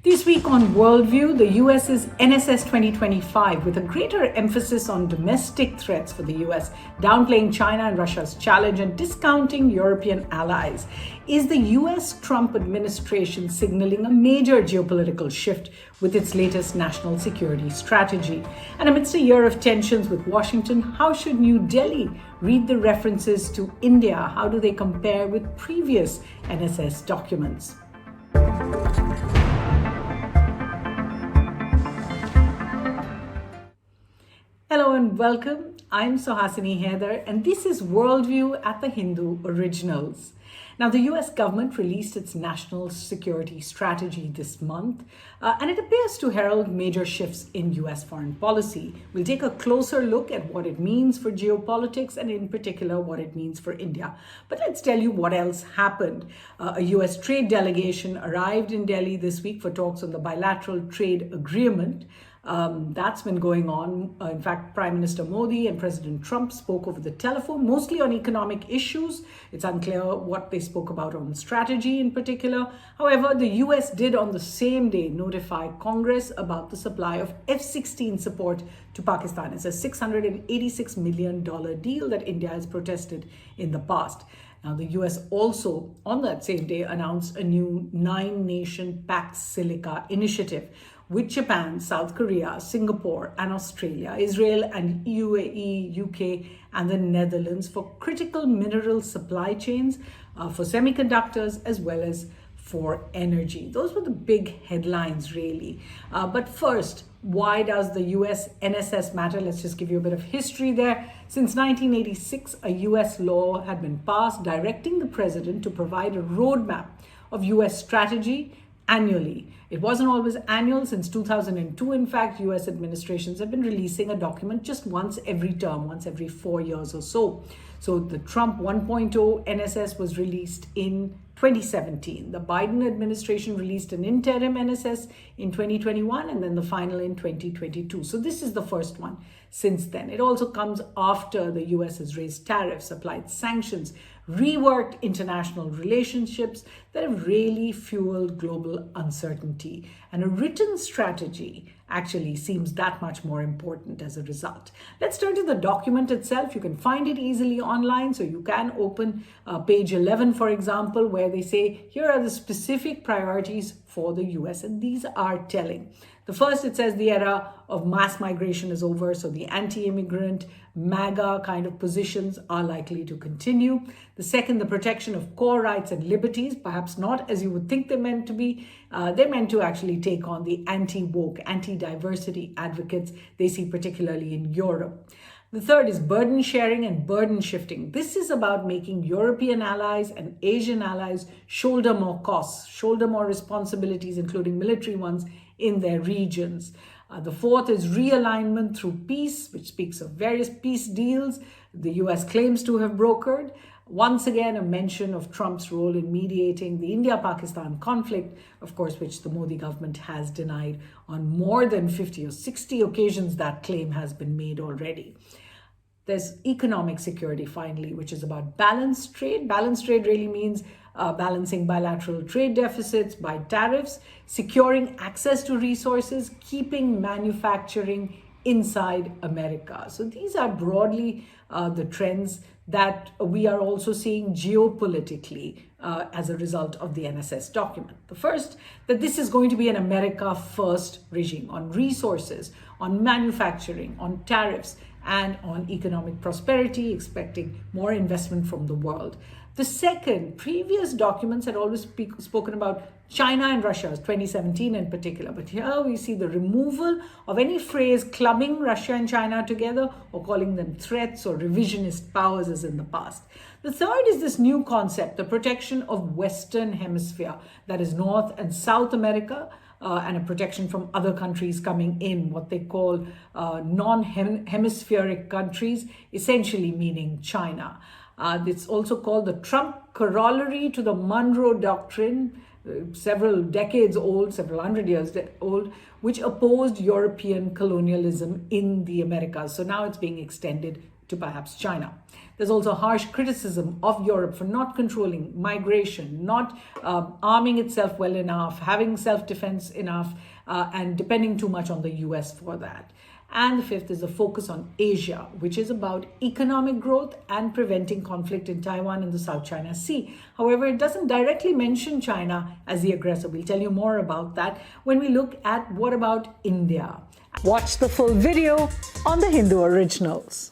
This week on Worldview, the US's NSS 2025 with a greater emphasis on domestic threats for the US, downplaying China and Russia's challenge and discounting European allies. Is the US Trump administration signaling a major geopolitical shift with its latest national security strategy? And amidst a year of tensions with Washington, how should New Delhi read the references to India? How do they compare with previous NSS documents? Hello and welcome. I'm Suhasini Haider, and this is Worldview at the Hindu Originals. Now, the US government released its national security strategy this month, and it appears to herald major shifts in US foreign policy. We'll take a closer look at what it means for geopolitics and, in particular, what it means for India. But let's tell you what else happened. A US trade delegation arrived in Delhi this week for talks on the bilateral trade agreement. That's been going on. In fact, Prime Minister Modi and President Trump spoke over the telephone, mostly on economic issues. It's unclear what they spoke about on strategy in particular. However, the US did on the same day notify Congress about the supply of F-16 support to Pakistan. It's a $686 million deal that India has protested in the past. Now, the US also, on that same day, announced a new 9-nation Pax Silica initiative with Japan, South Korea, Singapore, and Australia, Israel and UAE, UK, and the Netherlands for critical mineral supply chains for semiconductors as well as for energy. Those were the big headlines, really. But first, why does the US NSS matter? Let's just give you a bit of history there. Since 1986, a US law had been passed directing the president to provide a roadmap of US strategy annually. It wasn't always annual. Since 2002, in fact, US administrations have been releasing a document just once every term, once every 4 years or so. So the Trump 1.0 NSS was released in 2017. The Biden administration released an interim NSS in 2021 and then the final in 2022. So this is the first one since then. It also comes after the US has raised tariffs, applied sanctions, reworked international relationships that have really fueled global uncertainty. And a written strategy actually seems that much more important as a result. Let's turn to the document itself. You can find it easily online. So you can open page 11, for example, where they say, here are the specific priorities for the US. And these are telling. The first, it says the era of mass migration is over. So the anti-immigrant, MAGA kind of positions are likely to continue. The second, the protection of core rights and liberties, perhaps not as you would think they're meant to be. They're meant to actually take on the anti-woke, anti-diversity advocates they see particularly in Europe. The third is burden sharing and burden shifting. This is about making European allies and Asian allies shoulder more costs, shoulder more responsibilities, including military ones, in their regions. The fourth is realignment through peace, which speaks of various peace deals the US claims to have brokered. Once again, a mention of Trump's role in mediating the India-Pakistan conflict, of course, which the Modi government has denied on more than 50 or 60 occasions. That claim has been made already. There's economic security, finally, which is about balanced trade. Balanced trade really means balancing bilateral trade deficits by tariffs, securing access to resources, keeping manufacturing inside America. So these are broadly the trends that we are also seeing geopolitically as a result of the NSS document. The first, that this is going to be an America first regime on resources, on manufacturing, on tariffs, and on economic prosperity, expecting more investment from the world. The second, previous documents had always spoken about China and Russia, 2017 in particular. But here we see the removal of any phrase clubbing Russia and China together or calling them threats or revisionist powers as in the past. The third is this new concept, the protection of Western Hemisphere, that is North and South America, and a protection from other countries coming in, what they call non-hemispheric countries, essentially meaning China. It's also called the Trump corollary to the Monroe Doctrine, several decades old, several hundred years old, which opposed European colonialism in the Americas. So now it's being extended to perhaps China. There's also harsh criticism of Europe for not controlling migration, not arming itself well enough, having self-defense enough, and depending too much on the US for that. And the fifth is the focus on Asia, which is about economic growth and preventing conflict in Taiwan and the South China Sea. However, it doesn't directly mention China as the aggressor. We'll tell you more about that when we look at what about India. Watch the full video on the Hindu Originals.